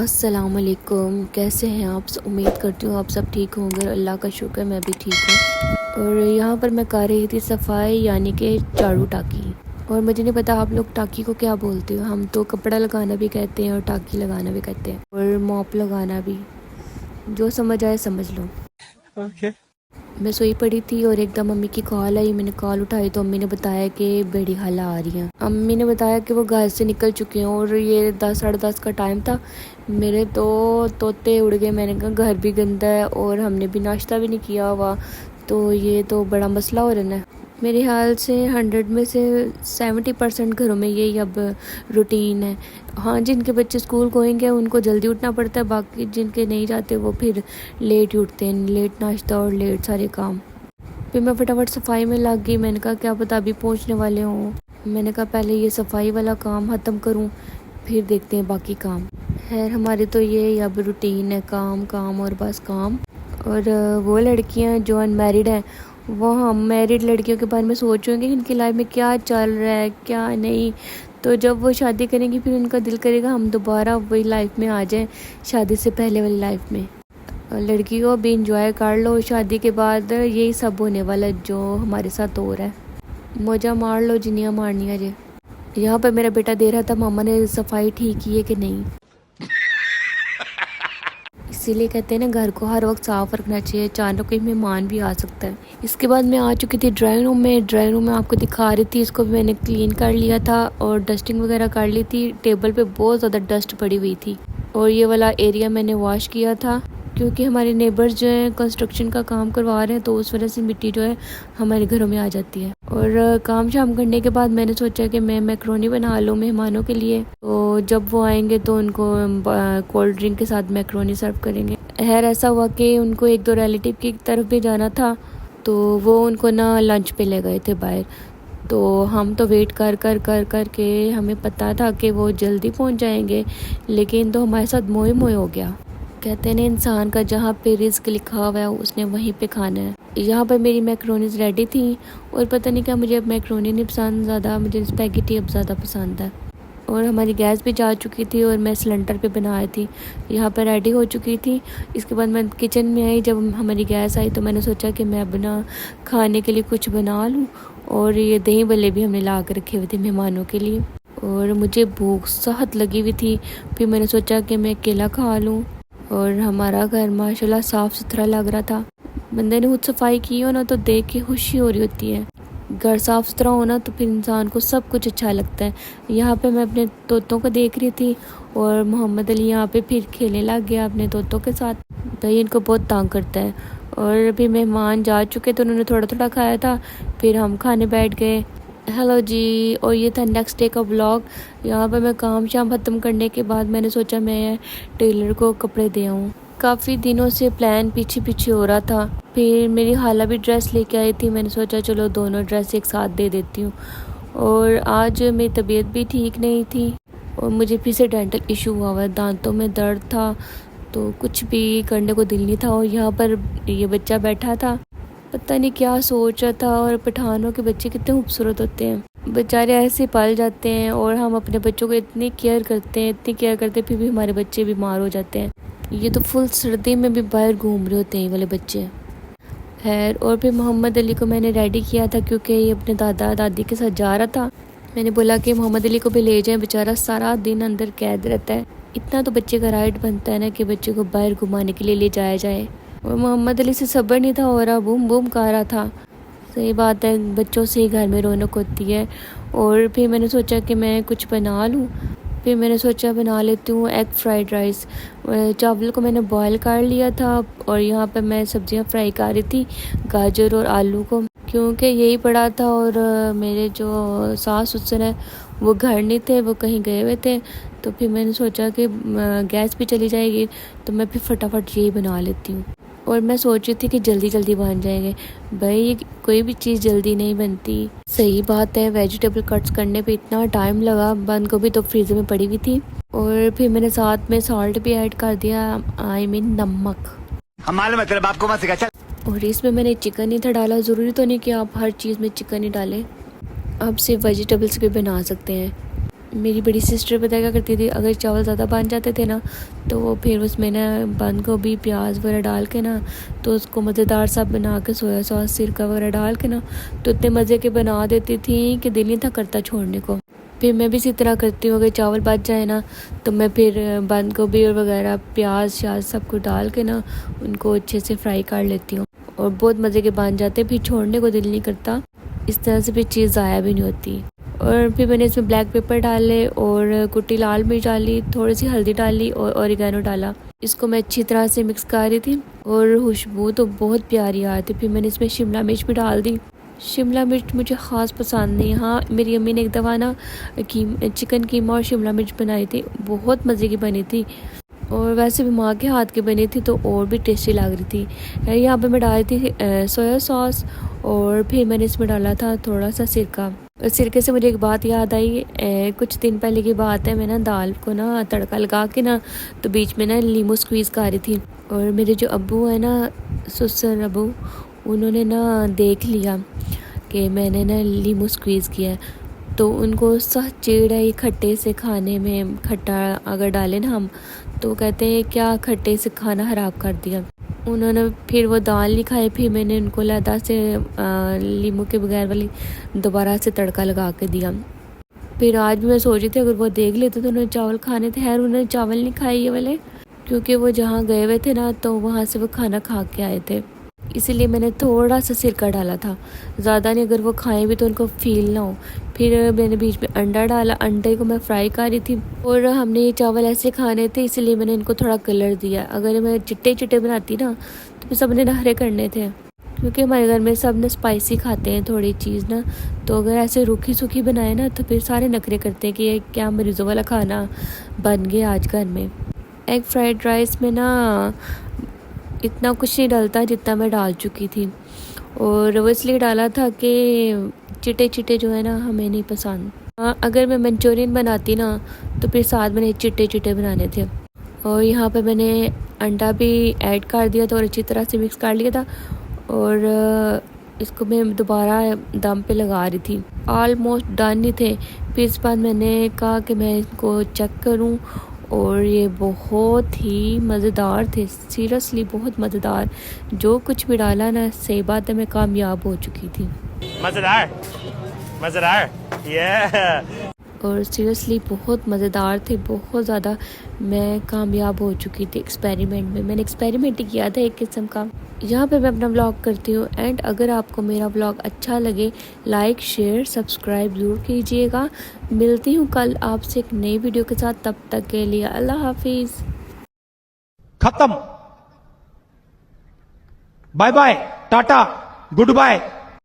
अस्सलामुअलैकुम, कैसे हैं आप? उम्मीद करती हूँ आप सब ठीक होंगे। अल्लाह का शुक्र मैं भी ठीक हूँ। और यहाँ पर मैं कर रही थी सफाई, यानी कि झाड़ू टाकी। और मुझे नहीं पता आप लोग टाकी को क्या बोलते हो। हम तो कपड़ा लगाना भी कहते हैं और टाकी लगाना भी कहते हैं, और मॉप लगाना भी। जो समझ आए समझ लो। ओके। मैं सोई पड़ी थी और एकदम मम्मी की कॉल आई। मैंने कॉल उठाई तो अम्मी ने बताया कि बड़ी खाला आ रही हैं। अम्मी ने बताया कि वो घर से निकल चुके हैं और ये 10 साढ़े 10 का टाइम था। मेरे तो तोते उड़ गए। मैंने कहा घर भी गंदा है और हमने भी नाश्ता भी नहीं किया हुआ, तो ये तो बड़ा मसला हो रहा है। मेरे ख्याल से 100 में से 70% घरों में यही अब रूटीन है। हाँ, जिनके बच्चे स्कूल गोइंग है उनको जल्दी उठना पड़ता है, बाकी जिनके नहीं जाते वो फिर लेट ही उठते हैं। लेट नाश्ता और लेट सारे काम। फिर मैं फटाफट सफाई में लग गई। मैंने कहा क्या पता अभी पहुंचने वाले हों। मैंने कहा पहले ये सफाई वाला काम ख़त्म करूं, फिर देखते हैं बाकी काम। खैर हमारी तो ये अब रूटीन है, काम काम और बस काम। और वो लड़कियां जो अनमैरिड हैं, वो हम मैरिड लड़कियों के बारे में सोचेंगे कि इनकी लाइफ में क्या चल रहा है क्या नहीं। तो जब वो शादी करेंगी फिर उनका दिल करेगा हम दोबारा वही लाइफ में आ जाएं, शादी से पहले वाली लाइफ में। लड़की को भी इंजॉय कर लो, शादी के बाद यही सब होने वाला जो हमारे साथ हो रहा है। मौजा मार लो जिनिया मारनी है जे। यहाँ पर मेरा बेटा दे रहा था मामा ने सफाई ठीक की है कि नहीं। इसीलिए कहते हैं ना घर को हर वक्त साफ रखना चाहिए, अचानक कोई मेहमान भी आ सकता है। इसके बाद मैं आ चुकी थी ड्राइंग रूम में। ड्राइंग रूम में आपको दिखा रही थी, इसको भी मैंने क्लीन कर लिया था और डस्टिंग वगैरह कर ली थी। टेबल पे बहुत ज़्यादा डस्ट पड़ी हुई थी और ये वाला एरिया मैंने वॉश किया था, क्योंकि हमारे नेबर्स जो हैं कंस्ट्रक्शन का काम करवा रहे हैं, तो उस वजह से मिट्टी जो है हमारे घरों में आ जाती है। और काम शाम करने के बाद मैंने सोचा कि मैं मैक्रोनी बना लूँ मेहमानों के लिए, तो जब वो आएंगे तो उनको कोल्ड ड्रिंक के साथ मैक्रोनी सर्व करेंगे। खैर ऐसा हुआ कि उनको एक दो रिलेटिव की तरफ भी जाना था, तो वो उनको ना लंच पे ले गए थे बाहर। तो हम तो वेट कर कर कर कर के हमें पता था कि वो जल्दी पहुंच जाएंगे, लेकिन तो हमारे साथ मोए मोए हो गया। कहते हैं इंसान का जहाँ पे रिस्क लिखा हुआ है उसने वहीं पे खाना है। यहाँ पर मेरी मैक्रोनीज रेडी थी और पता नहीं क्या मुझे अब मैक्रोनी नहीं पसंद ज़्यादा, मुझे स्पैगेटी अब ज़्यादा पसंद है। और हमारी गैस भी जा चुकी थी और मैं सिलेंडर पे बनाई थी। यहाँ पर रेडी हो चुकी थी। इसके बाद मैं किचन में आई। जब हमारी गैस आई तो मैंने सोचा कि मैं अपना खाने के लिए कुछ बना लूँ। और ये दही भल्ले भी हमने ला कर रखे हुए थे मेहमानों के लिए, और मुझे भूख सख्त लगी हुई थी। फिर मैंने सोचा कि मैं केला खा लूँ। और हमारा घर माशाल्लाह साफ़ सुथरा लग रहा था। बंदे ने खुद सफाई की हो ना तो देख के खुशी हो रही होती है। घर साफ़ सुथरा होना तो फिर इंसान को सब कुछ अच्छा लगता है। यहाँ पे मैं अपने तोतों को देख रही थी और मोहम्मद अली यहाँ पे फिर खेलने लग गया अपने तोतों के साथ। भाई इनको बहुत तंग करता है। और अभी मेहमान जा चुके तो उन्होंने थोड़ा थोड़ा खाया था, फिर हम खाने बैठ गए। हेलो जी। और ये था नेक्स्ट डे का व्लॉग। यहाँ पर मैं काम शाम ख़त्म करने के बाद मैंने सोचा मैं टेलर को कपड़े दे आऊँ। काफ़ी दिनों से प्लान पीछे पीछे हो रहा था। फिर मेरी खाला भी ड्रेस लेके आई थी, मैंने सोचा चलो दोनों ड्रेस एक साथ दे देती हूँ। और आज मेरी तबीयत भी ठीक नहीं थी और मुझे फिर से डेंटल इशू हुआ है, दांतों में दर्द था, तो कुछ भी करने को दिल नहीं था। और यहाँ पर ये बच्चा बैठा था, पता नहीं क्या सोच रहा था। और पठानों के बच्चे कितने खूबसूरत होते हैं, बेचारे ऐसे पल जाते हैं। और हम अपने बच्चों को इतनी केयर करते हैं, इतनी केयर करते हैं, फिर भी हमारे बच्चे बीमार हो जाते हैं। ये तो फुल सर्दी में भी बाहर घूम रहे होते हैं ये वाले बच्चे। खैर, और फिर मोहम्मद अली को मैंने रेडी किया था क्योंकि ये अपने दादा दादी के साथ जा रहा था। मैंने बोला कि मोहम्मद अली को भी ले जाएं, बेचारा सारा दिन अंदर कैद रहता है। इतना तो बच्चे का राइट बनता है ना कि बच्चे को बाहर घुमाने के लिए ले जाया जाए। और मोहम्मद अली से सब्र नहीं था हो रहा, बूम बूम कर रहा था। सही बात है, बच्चों से ही घर में रौनक होती है। और फिर मैंने सोचा कि मैं कुछ बना लूँ। फिर मैंने सोचा बना लेती हूँ एग फ्राइड राइस। चावल को मैंने बॉयल कर लिया था और यहाँ पर मैं सब्जियाँ फ्राई कर रही थी, गाजर और आलू को, क्योंकि यही पड़ा था। और मेरे जो सास ससुर हैं वो घर नहीं थे, वो कहीं गए हुए थे। तो फिर मैंने सोचा कि गैस भी चली जाएगी तो मैं फिर फटाफट यही बना लेती हूँ। और मैं सोच रही थी कि जल्दी जल्दी बन जाएंगे। भाई कोई भी चीज़ जल्दी नहीं बनती। सही बात है, वेजिटेबल कट्स करने पे इतना टाइम लगा। बंद गोभी तो फ्रीज़र में पड़ी हुई थी। और फिर मैंने साथ में सॉल्ट भी ऐड कर दिया, आई मीन नमक। हम मालूम है तेरे बाप को मत सिखा चल। और इसमें मैंने चिकन नहीं था डाला। ज़रूरी तो नहीं कि आप हर चीज़ में चिकन ही डालें, आप सिर्फ वेजिटेबल्स भी बना सकते हैं। मेरी बड़ी सिस्टर पता क्या करती थी, अगर चावल ज़्यादा बन जाते थे ना तो वो फिर उसमें ना बंद गोभी प्याज वगैरह डाल के ना तो उसको मज़ेदार सा बना के सोया सॉस सिरका वगैरह डाल के ना तो इतने मज़े के बना देती थी कि दिल नहीं था करता छोड़ने को। फिर मैं भी इसी तरह करती हूँ, अगर चावल बच जाए ना तो मैं फिर बंद गोभी और वगैरह प्याज श्याज सब कुछ डाल के ना उनको अच्छे से फ्राई कर लेती हूँ और बहुत मज़े के बन जाते, फिर छोड़ने को दिल नहीं करता। इस तरह से फिर चीज़ ज़ाया भी नहीं होती। और फिर मैंने इसमें ब्लैक पेपर डाले और कुटी लाल मिर्च डाली, थोड़ी सी हल्दी डाली और ऑरिगेनो डाला। इसको मैं अच्छी तरह से मिक्स कर रही थी और खुशबू तो बहुत प्यारी आ रही थी। फिर मैंने इसमें शिमला मिर्च भी डाल दी। शिमला मिर्च मुझे ख़ास पसंद नहीं। हाँ, मेरी अम्मी ने एक दफ़ा ना चिकन कीमा और शिमला मिर्च बनाई थी, बहुत मज़े की बनी थी और वैसे भी माँ के हाथ की बनी थी तो और भी टेस्टी लग रही थी। यहाँ पे मैं डाली थी सोया सॉस और फिर मैंने इसमें डाला था थोड़ा सा सिरका। सिरके से मुझे एक बात याद आई, कुछ दिन पहले की बात है, मैं ना दाल को ना तड़का लगा के ना तो बीच में ना नींबू स्क्वीज़ कर रही थी और मेरे जो अब्बू है ना, ससुर अब्बू, उन्होंने ना देख लिया कि मैंने ना नींबू स्क्वीज़ किया है तो उनको सच चिढ़ है ये खट्टे से खाने में। खट्टा अगर डालें ना हम तो कहते हैं क्या खट्टे से खाना ख़राब कर दिया। उन्होंने फिर वो दाल नहीं खाई, फिर मैंने उनको लदा से नींबू के बगैर वाली दोबारा से तड़का लगा के दिया। फिर आज भी मैं सोच रही थी अगर वो देख लेते तो उन्हें चावल खाने थे। खैर उन्होंने चावल नहीं खाए ये वाले, क्योंकि वो जहाँ गए हुए थे ना तो वहाँ से वो खाना खा के आए थे, इसीलिए मैंने थोड़ा सा सिरका डाला था, ज़्यादा नहीं, अगर वो खाएं भी तो उनको फील ना हो। फिर मैंने बीच में अंडा डाला, अंडे को मैं फ्राई कर रही थी और हमने ये चावल ऐसे खाने थे इसलिए मैंने इनको थोड़ा कलर दिया। अगर मैं चिट्टे चिट्टे बनाती ना तो फिर सबने नहरे करने थे, क्योंकि हमारे घर में सब ना स्पाइसी खाते हैं थोड़ी चीज़ ना, तो अगर ऐसे रूखी सूखी बनाए ना तो फिर सारे नखरे करते हैं कि ये क्या मरीज़ों वाला खाना बन गया आज घर में। एग फ्राइड राइस में ना इतना कुछ नहीं डालता जितना मैं डाल चुकी थी और वो इसलिए डाला था कि चिटे चिटे जो है ना हमें नहीं पसंद। हाँ, अगर मैं मंचूरियन बनाती ना तो फिर साथ मैंने चिटे चिटे बनाने थे। और यहाँ पे मैंने अंडा भी ऐड कर दिया था और अच्छी तरह से मिक्स कर लिया था और इसको मैं दोबारा दम पे लगा रही थी। ऑलमोस्ट डन ही थे। फिर इस बाद मैंने कहा कि मैं इसको चेक करूँ और ये बहुत ही मज़ेदार थे, सीरियसली बहुत मज़ेदार। जो कुछ भी डाला ना, सही बात है, मैं कामयाब हो चुकी थी। मजेदार मजेदार ये और सीरियसली बहुत मज़ेदार थे, बहुत ज़्यादा। मैं कामयाब हो चुकी थी एक्सपेरिमेंट में। मैंने एक्सपेरिमेंट ही किया था एक किस्म का। यहाँ पे मैं अपना व्लॉग करती हूँ एंड अगर आपको मेरा व्लॉग अच्छा लगे लाइक शेयर सब्सक्राइब ज़रूर कीजिएगा। मिलती हूँ कल आपसे एक नई वीडियो के साथ, तब तक के लिए अल्लाह हाफिज़। खत्म। Bye bye, tata, good bye.